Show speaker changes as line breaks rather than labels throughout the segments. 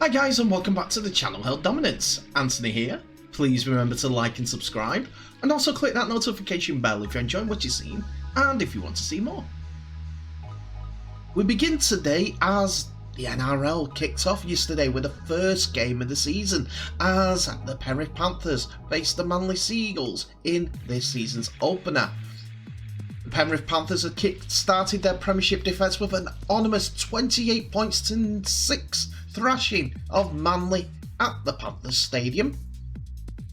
Hi guys and welcome back to the channel Held Dominance. Anthony here. Please remember to like and subscribe and also click that notification bell if you're enjoying what you're seeing and if you want to see more. We begin today as the NRL kicked off yesterday with the first game of the season as the Penrith Panthers faced the Manly Seagulls in this season's opener. The Penrith Panthers had started their premiership defence with an ominous 28 points to 6 thrashing of Manly at the Panthers Stadium.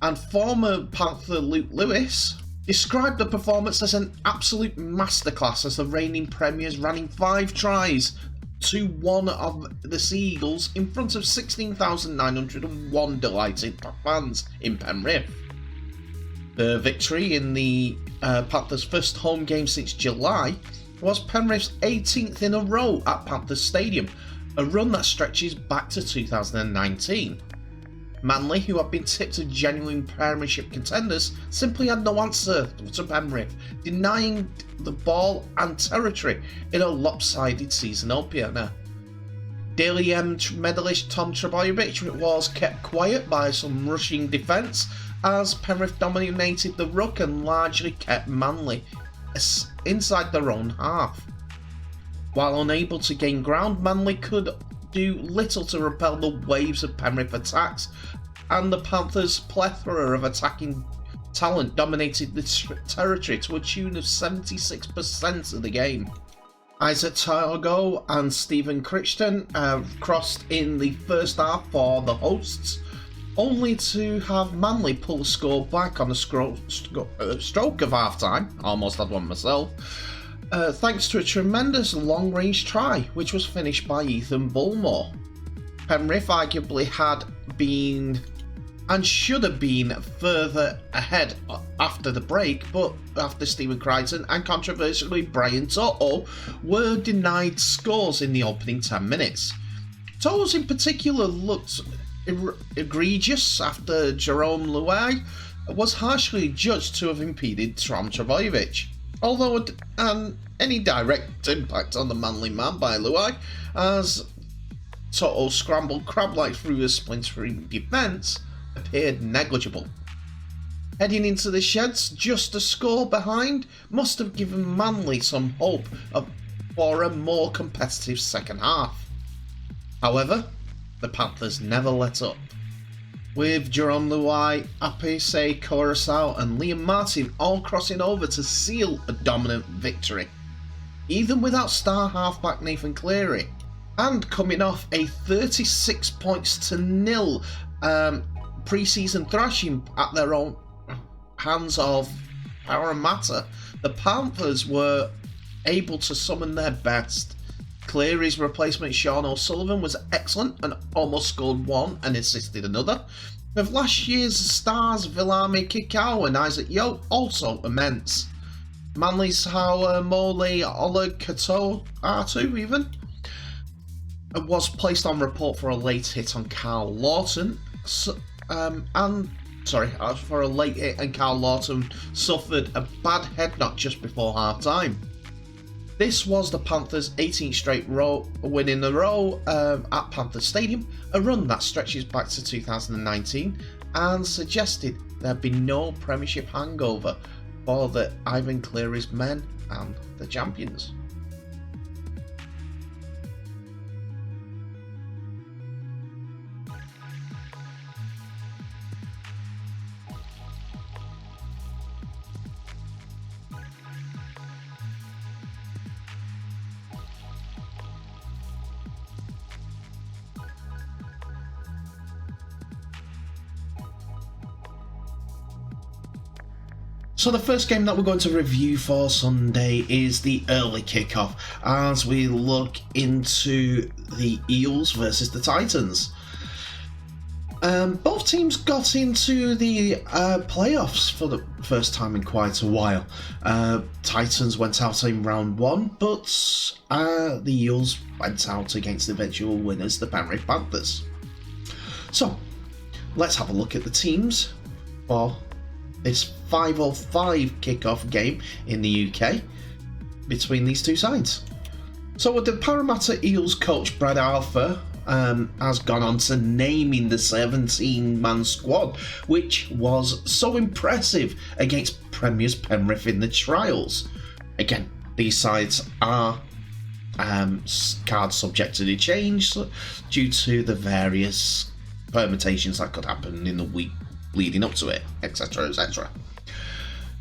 And former Panther Luke Lewis described the performance as an absolute masterclass as the reigning premiers ran in 5 tries to one of the Seagulls in front of 16,901 delighted fans in Penrith. The victory in the Panthers' first home game since July was Penrith's 18th in a row at Panthers Stadium, a run that stretches back to 2019. Manly, who have been tipped as genuine premiership contenders, simply had no answer to Penrith, denying the ball and territory in a lopsided season opener. Daily M medalist Tom Trbojevic was kept quiet by some rushing defence as Penrith dominated the ruck and largely kept Manly inside their own half. While unable to gain ground, Manly could do little to repel the waves of Penrith attacks, and the Panthers' plethora of attacking talent dominated the territory to a tune of 76% of the game. Isaac Targo and Stephen Crichton crossed in the first half for the hosts, only to have Manly pull the score back on a stroke of half-time. Almost had one myself. Thanks to a tremendous long-range try, which was finished by Ethan Bulmore. Penrith arguably had been and should have been further ahead after the break, but after Stephen Crichton and controversially Brian Toto were denied scores in the opening 10 minutes. Toto's in particular looked egregious after Jerome Luai was harshly judged to have impeded Tom Trbojevic. Although any direct impact on the Manly man by Luai, as Toto scrambled crab-like through a splintering defence, appeared negligible. Heading into the sheds, just a score behind must have given Manly some hope for a more competitive second half. However, the Panthers never let up, with Jerome Luai, Apese Coruscant and Liam Martin all crossing over to seal a dominant victory, even without star halfback Nathan Cleary, and coming off a 36 points to 0 pre-season thrashing at their own hands of Parramatta. The Panthers were able to summon their best. Cleary's replacement Sean O'Sullivan was excellent and almost scored one and assisted another, with last year's stars Vilami Kikau and Isaac Yeo also immense. Manly's Hauer Mole Ola Kato R2 even was placed on report for a late hit on Carl Lawton, for a late hit, and Carl Lawton suffered a bad head knock just before half time. This was the Panthers' 18th straight win in a row at Panthers Stadium, a run that stretches back to 2019 and suggested there'd be no premiership hangover for the Ivan Cleary's men and the champions. So the first game that we're going to review for Sunday is the early kickoff as we look into the Eels versus the Titans. Both teams got into the playoffs for the first time in quite a while. Titans went out in round 1, but the Eels went out against the eventual winners, the Penrith Panthers. So let's have a look at the teams for this 5:05 kickoff game in the UK between these two sides. So with the Parramatta Eels coach Brad Alpha has gone on to naming the 17-man squad, which was so impressive against Premiers Penrith in the trials. Again, these sides are cards subject to change due to the various permutations that could happen in the week leading up to it, etc, etc.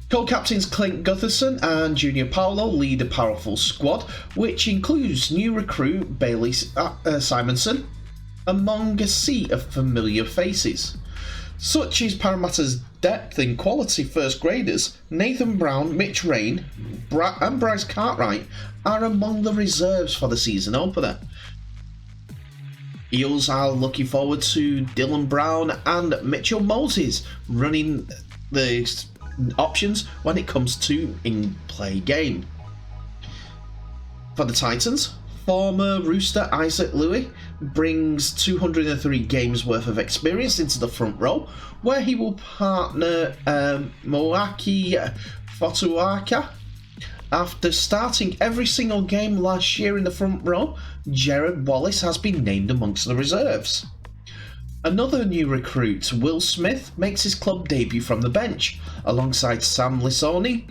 Co-captains Clint Gutherson and Junior Paolo lead a powerful squad, which includes new recruit Bailey Simonson, among a sea of familiar faces. Such is Parramatta's depth in quality first graders. Nathan Brown, Mitch Rain, and Bryce Cartwright are among the reserves for the season opener. Eels are looking forward to Dylan Brown and Mitchell Moses running the options when it comes to in-play game. For the Titans, former Rooster Isaac Louis brings 203 games worth of experience into the front row, where he will partner Moaki Fotuaka. After starting every single game last year in the front row, Jared Wallace has been named amongst the reserves. Another new recruit, Will Smith, makes his club debut from the bench, alongside Sam Lisoni,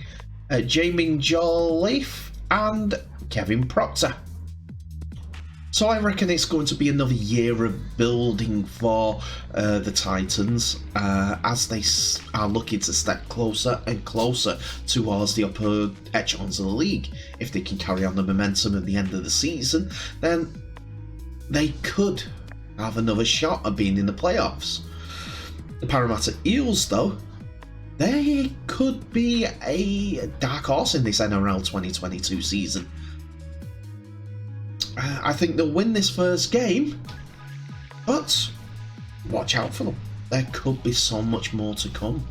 Jamie Jolliffe and Kevin Proctor. So I reckon it's going to be another year of building for the Titans as they are looking to step closer and closer towards the upper echelons of the league. If they can carry on the momentum at the end of the season, then they could have another shot at being in the playoffs. The Parramatta Eels, though, they could be a dark horse in this NRL 2022 season. I think they'll win this first game, but watch out for them. There could be so much more to come.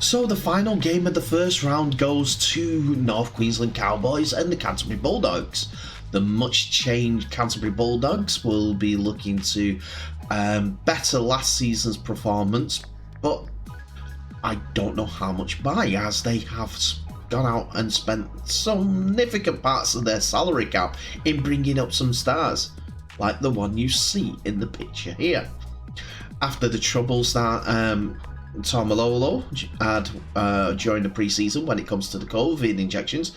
So the final game of the first round goes to North Queensland Cowboys and the Canterbury Bulldogs. The much changed Canterbury Bulldogs will be looking to better last season's performance, but I don't know how much by, as they have gone out and spent significant parts of their salary cap in bringing up some stars, like the one you see in the picture here. After the troubles that Tomalolo had during the pre-season when it comes to the COVID injections,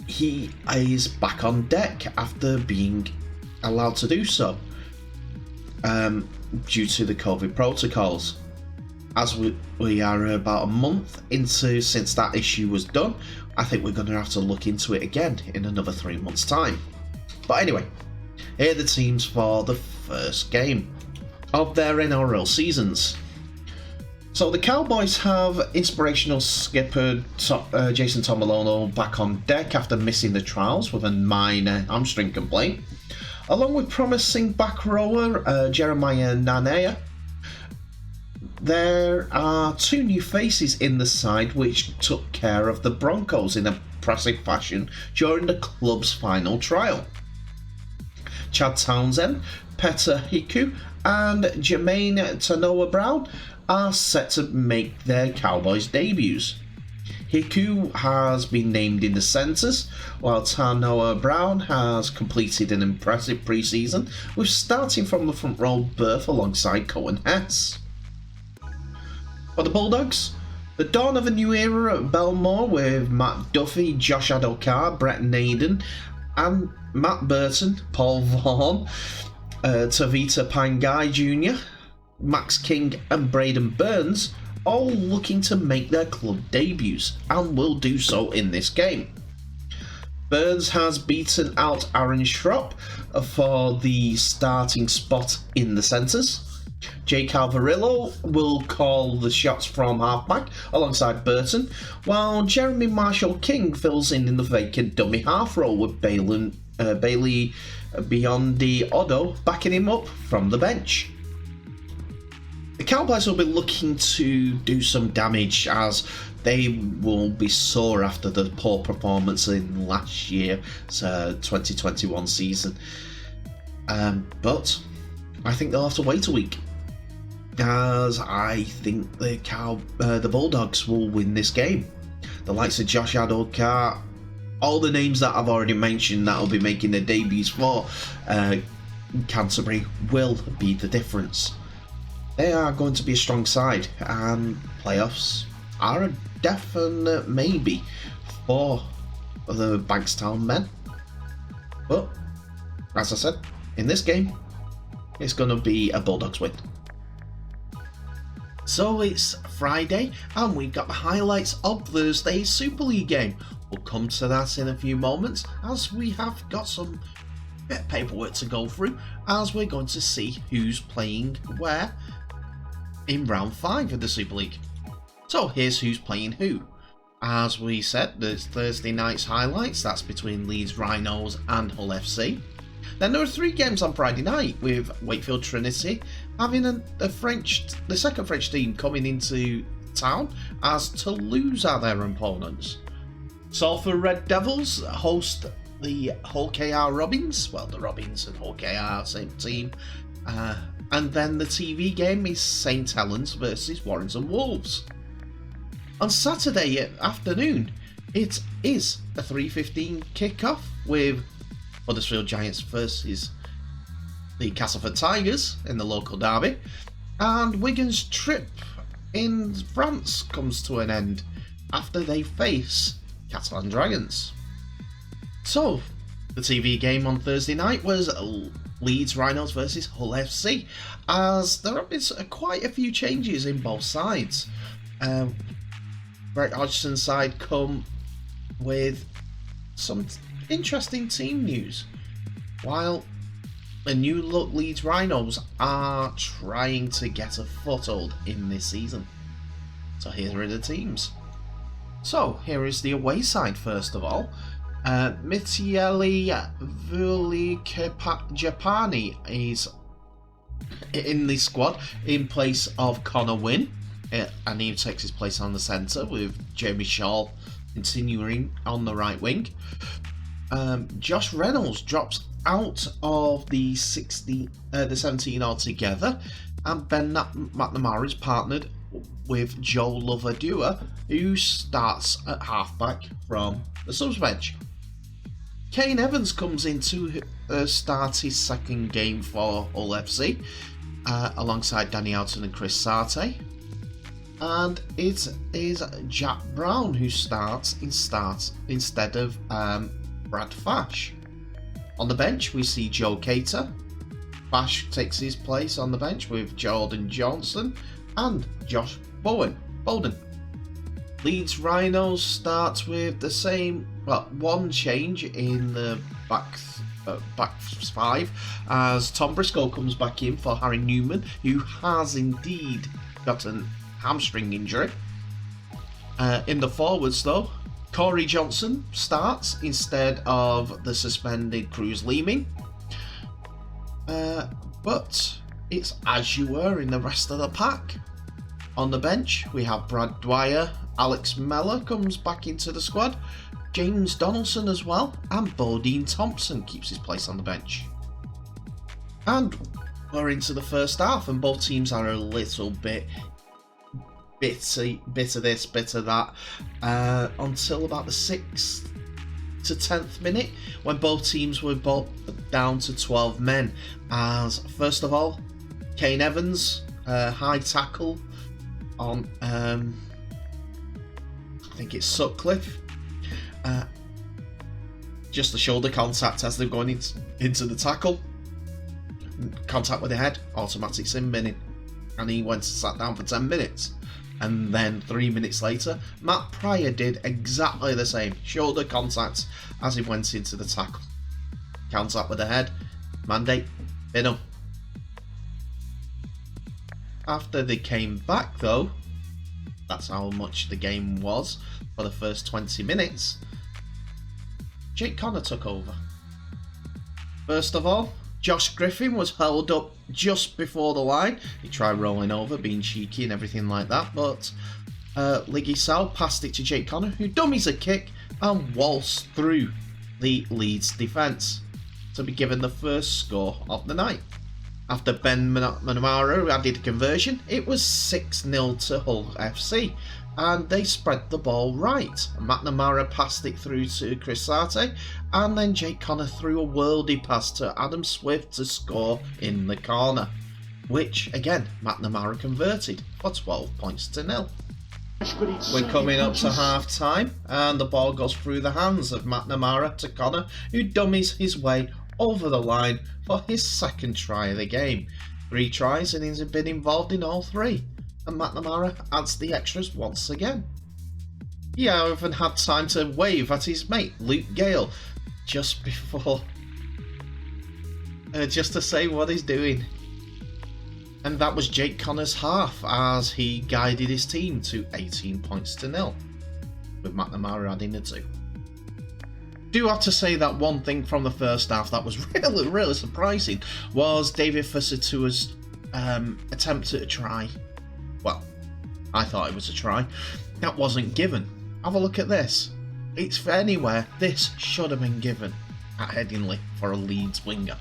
he is back on deck after being allowed to do so due to the COVID protocols. As we are about a month into since that issue was done, I think we're going to have to look into it again in another 3 months' time. But anyway, here are the teams for the first game of their NRL seasons. So the Cowboys have inspirational skipper Jason Tomalolo back on deck after missing the trials with a minor hamstring complaint, along with promising back rower Jeremiah Nanea. There are two new faces in the side which took care of the Broncos in impressive fashion during the club's final trial. Chad Townsend, Petter Hiku and Jermaine Tanoa Brown are set to make their Cowboys debuts. Hiku has been named in the centres, while Tanoa Brown has completed an impressive pre-season with starting from the front row berth alongside Cohen Hess. For the Bulldogs, the dawn of a new era at Belmore with Matt Duffy, Josh Adokar, Brett Naden and Matt Burton, Paul Vaughan, Tavita Pangai Jr., Max King and Braden Burns all looking to make their club debuts and will do so in this game. Burns has beaten out Aaron Schropp for the starting spot in the centres. Jake Alvarillo will call the shots from halfback alongside Burton, while Jeremy Marshall King fills in the vacant dummy half role with Bailey Biondi Odo backing him up from the bench. The Cowboys will be looking to do some damage as they will be sore after the poor performance in last year's 2021 season. But I think they'll have to wait a week, as I think the Bulldogs will win this game. The likes of Josh Adokar, all the names that I've already mentioned that will be making their debuts for Canterbury will be the difference. They are going to be a strong side, and playoffs are a definite maybe for the Bankstown men. But, as I said, in this game, it's going to be a Bulldogs win. So it's Friday, and we've got the highlights of Thursday's Super League game. We'll come to that in a few moments, as we have got some bit of paperwork to go through, as we're going to see who's playing where in round 5 of the Super League. So here's who's playing who. As we said, there's Thursday night's highlights, that's between Leeds Rhinos and Hull FC. Then there are 3 games on Friday night, with Wakefield Trinity having the second French team coming into town, as Toulouse are their opponents. Salford Red Devils host the Hull KR Robins, well, the Robins and Hull KR, same team. And then the TV game is St Helens versus Warrington Wolves. On Saturday afternoon, it is a 3:15 kickoff with Huddersfield Giants versus the Castleford Tigers in the local derby, and Wigan's trip in France comes to an end after they face Catalan Dragons. So, the TV game on Thursday night was Leeds Rhinos versus Hull FC, as there have been quite a few changes in both sides. Brett Hodgson's side come with some interesting team news, while the new look Leeds Rhinos are trying to get a foothold in this season. So here are the teams. So here is the away side first of all. Mitieli Vulikepani is in the squad in place of Connor Wynn, and he takes his place on the centre, with Jamie Shaw continuing on the right wing. Josh Reynolds drops out of the 17 altogether, and Ben McNamara is partnered with Joe Loverdua, who starts at halfback from the subs bench. Kane Evans comes in to start his second game for Hull FC, alongside Danny Alton and Chris Sarte. And it is Jack Brown who starts instead of Brad Fash. On the bench, we see Joe Cater. Fash takes his place on the bench with Jordan Johnson and Josh Bowden. Leeds Rhinos starts with the same, one change in the back 5, as Tom Briscoe comes back in for Harry Newman, who has indeed got a hamstring injury. In the forwards though, Corey Johnson starts instead of the suspended Cruz Leeming. But it's as you were in the rest of the pack. On the bench, we have Brad Dwyer, Alex Mellor comes back into the squad, James Donaldson as well, and Bodine Thompson keeps his place on the bench. And we're into the first half, and both teams are a little bit bit of this, bit of that, until about the 6th to 10th minute, when both teams were both down to 12 men. As first of all, Kane Evans, high tackle on I think it's Sutcliffe, just the shoulder contact as they're going into the tackle, contact with the head, automatic sin binning, and he went and sat down for 10 minutes. And then 3 minutes later, Matt Pryor did exactly the same, shoulder contact as he went into the tackle, contact with the head, mandate, bin him. After they came back though, that's how much the game was for the first 20 minutes, Jake Connor took over. First of all, Josh Griffin was held up just before the line. He tried rolling over, being cheeky and everything like that, but Liggy Sal passed it to Jake Connor, who dummies a kick and waltzed through the Leeds defence to be given the first score of the night. After Ben McNamara added a conversion, it was 6-0 to Hull FC, and they spread the ball right. McNamara passed it through to Chris Sarte, and then Jake Connor threw a worldie pass to Adam Swift to score in the corner, which again McNamara converted for 12 points to nil. We're coming up to half time, and the ball goes through the hands of McNamara to Connor, who dummies his way over the line for his second try of the game. 3 tries, and he's been involved in all 3, and McNamara adds the extras once again. He even had time to wave at his mate Luke Gale just before, just to say what he's doing. And that was Jake Connor's half, as he guided his team to 18 points to nil, with McNamara adding the 2. Do have to say that one thing from the first half that was really surprising was David Fusitua's attempt at a try. Well, I thought it was a try. That wasn't given. Have a look at this. It's for anywhere. This should have been given at Headingley for a Leeds winger.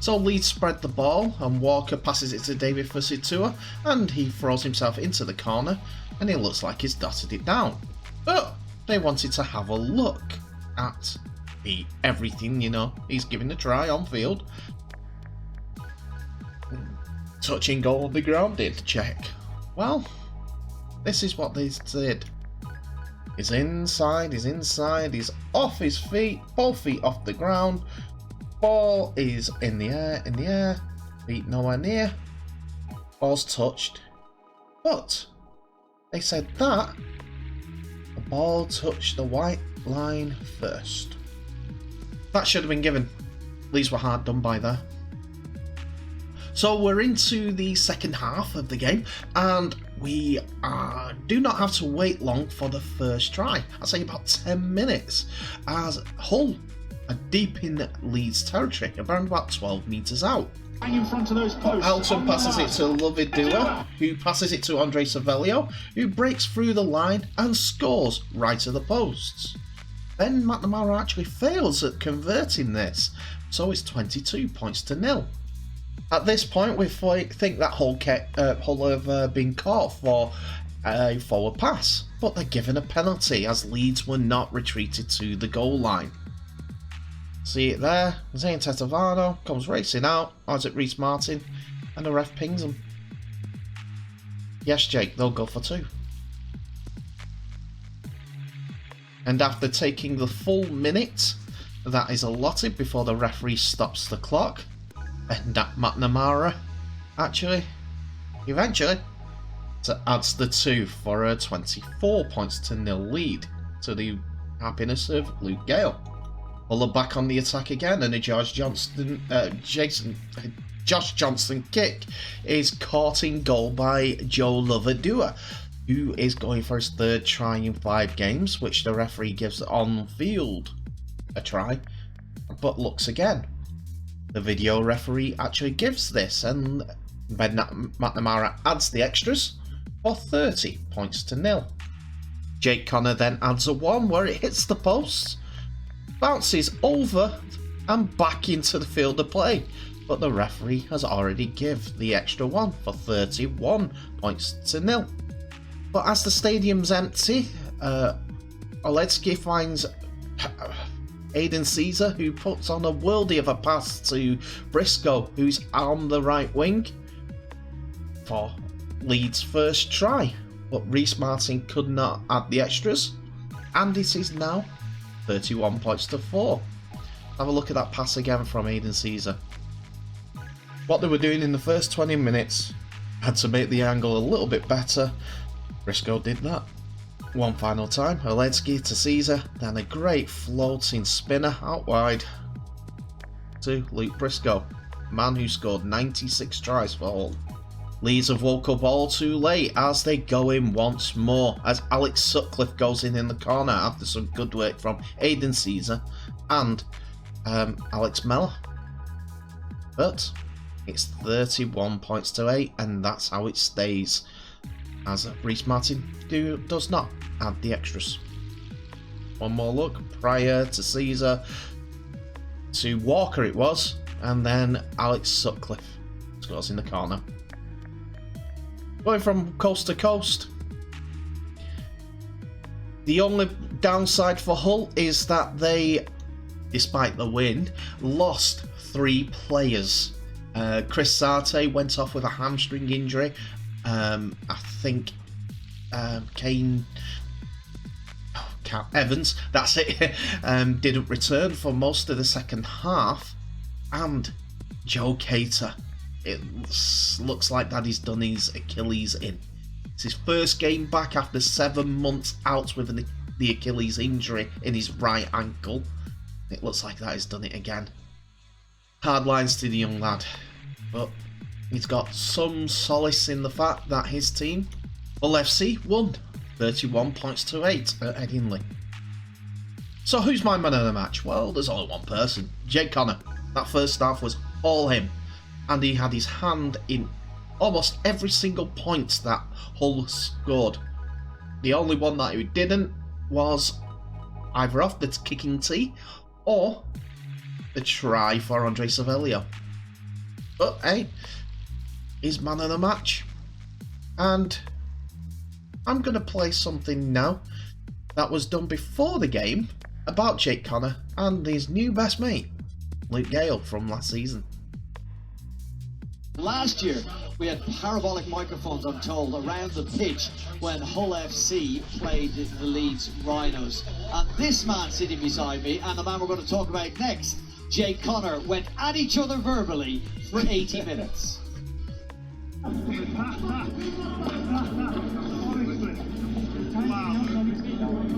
So Leeds spread the ball, and Walker passes it to David Fusitua, and he throws himself into the corner, and it looks like he's dotted it down. But they wanted to have a look at everything, you know, he's giving a try on field. Touching goal on the ground did check. Well, this is what they did. He's inside, he's off his feet, both feet off the ground. Ball is in the air, feet nowhere near. Ball's touched. But they said that the ball touched the white line first. That should have been given. Leeds were hard done by there. So we're into the second half of the game, and we do not have to wait long for the first try. I'd say about 10 minutes, as Hull are deep in Leeds territory, around about 12 metres out.
In front of those posts.
Elton passes it to Lovidua, who passes it to Andre Savelio, who breaks through the line and scores right at the posts. Then McNamara actually fails at converting this, so it's 22 points to nil. At this point, we think that Hull have been caught for a forward pass, but they're given a penalty as Leeds were not retreated to the goal line. See it there, Zane Tetavano comes racing out, odds at Reece Martin, and the ref pings him. Yes, Jake, they'll go for 2. And after taking the full minute that is allotted before the referee stops the clock, and that McNamara eventually adds the 2 for a 24 points to nil lead, to the happiness of Luke Gale. Hull are back on the attack again, and a Josh Johnston kick is caught in goal by Joe Lovidua, who is going for his 3rd try in 5 games, which the referee gives on field a try, but looks again. The video referee actually gives this, and Ben McNamara adds the extras for 30 points to nil. Jake Connor then adds a 1 where it hits the post, bounces over and back into the field of play, but the referee has already given the extra 1 for 31 points to nil. But as the stadium's empty, Oledzki finds Aidan Caesar, who puts on a worldie of a pass to Briscoe, who's on the right wing, for Leeds' first try, but Reece Martin could not add the extras, and it is now 31 points to 4. Have a look at that pass again from Aidan Caesar. What they were doing in the first 20 minutes had to make the angle a little bit better. Briscoe did that. One final time, Oledzki to Caesar, then a great floating spinner out wide to Luke Briscoe, man who scored 96 tries for Hull. Leeds have woke up all too late as they go in once more, as Alex Sutcliffe goes in the corner after some good work from Aidan Caesar and Alex Mellor. But it's 31 points to 8, and that's how it stays, as Reece Martin does not add the extras. One more look prior to Caesar to Walker it was, and then Alex Sutcliffe scores in the corner. Going from coast to coast, The only downside for Hull is that they, despite the win, lost 3 players. Chris Sarte went off with a hamstring injury. I think Kane Evans, that's it, didn't return for most of the second half. And Joe Cater, it looks like that he's done his Achilles in. It's his first game back after 7 months out with the Achilles injury in his right ankle. It looks like that he's done it again. Hard lines to the young lad, but he's got some solace in the fact that his team, Hull FC, won 31 points to 8 at Headingley. So who's my man of the match? Well, there's only one person, Jake Connor. That first half was all him, and he had his hand in almost every single point that Hull scored. The only one that he didn't was either off the kicking tee or the try for Andre Savelio. But hey, he's man of the match. And I'm going to play something now that was done before the game about Jake Connor and his new best mate, Luke Gale, from last season.
Last year, we had parabolic microphones, I'm told, around the pitch when Hull FC played the Leeds Rhinos. And this man sitting beside me, and the man we're going to talk about next, Jake Connor, went at each other verbally for 80 minutes.
Wow.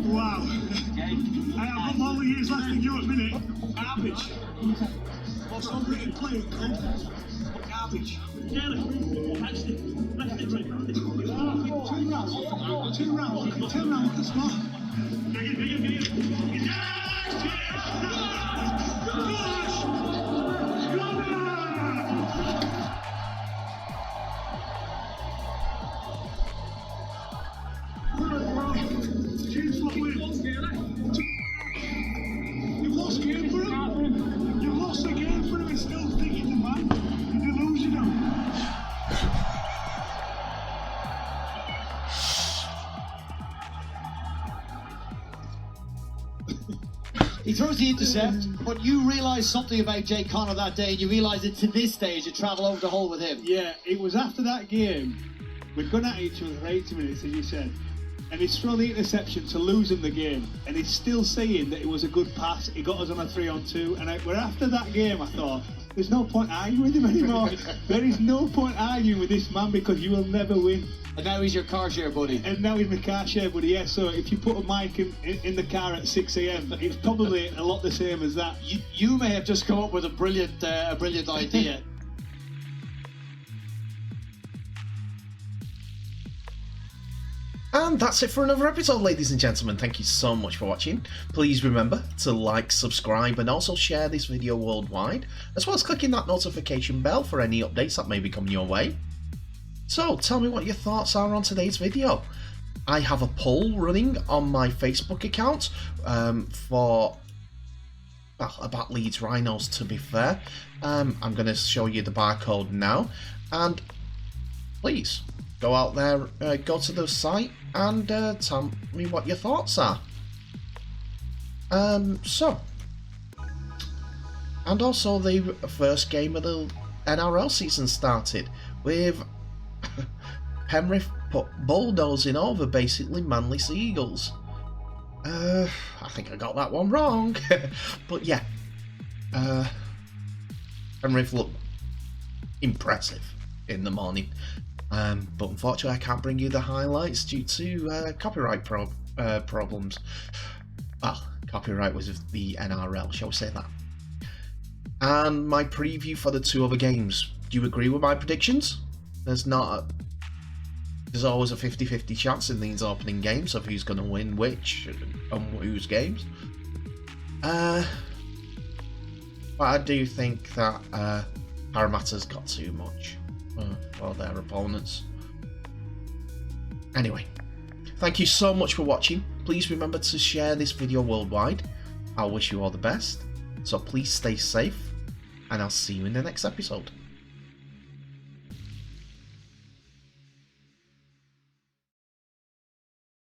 Wow. I've got all the years left in you at minute. Garbage. What's over it in playing, cunt? Garbage. Two rounds. 10 rounds, the score. You've lost game for him. You've lost the game for him and still think he's the man. You're delusional.
He throws the intercept, but you realise something about Jake Connor that day, and you realise it to this stage, you travel over to Hull with him.
Yeah, it was after that game. We'd gone at each other for 80 minutes, as you said. And he's thrown the interception to lose him the game. And he's still saying that it was a good pass. He got us on a 3-on-2. And after that game, I thought, there's no point arguing with him anymore. There is no point arguing with this man because you will never win.
And now he's your car share buddy.
And now he's my car share buddy, yeah. So if you put a mic in the car at 6 a.m, it's probably a lot the same as that.
You may have just come up with a brilliant idea.
And that's it for another episode, ladies and gentlemen. Thank you so much for watching. Please remember to like, subscribe, and also share this video worldwide, as well as clicking that notification bell for any updates that may be coming your way. So, tell me what your thoughts are on today's video. I have a poll running on my Facebook account about Leeds Rhinos, to be fair. I'm going to show you the barcode now, and please go out there, go to the site, and tell me what your thoughts are. And also the first game of the NRL season started with Penrith bulldozing over basically Manly Seagulls. I think I got that one wrong, but yeah, Penrith looked impressive in the morning. But unfortunately I can't bring you the highlights due to copyright problems. Well, copyright was of the NRL, shall we say that. And my preview for the 2 other games. Do you agree with my predictions? There's always a 50-50 chance in these opening games of who's going to win which and whose games. But I do think that Parramatta's got too much for their opponents. Anyway, thank you so much for watching. Please remember to share this video worldwide. I'll wish you all the best, so please stay safe, and I'll see you in the next episode.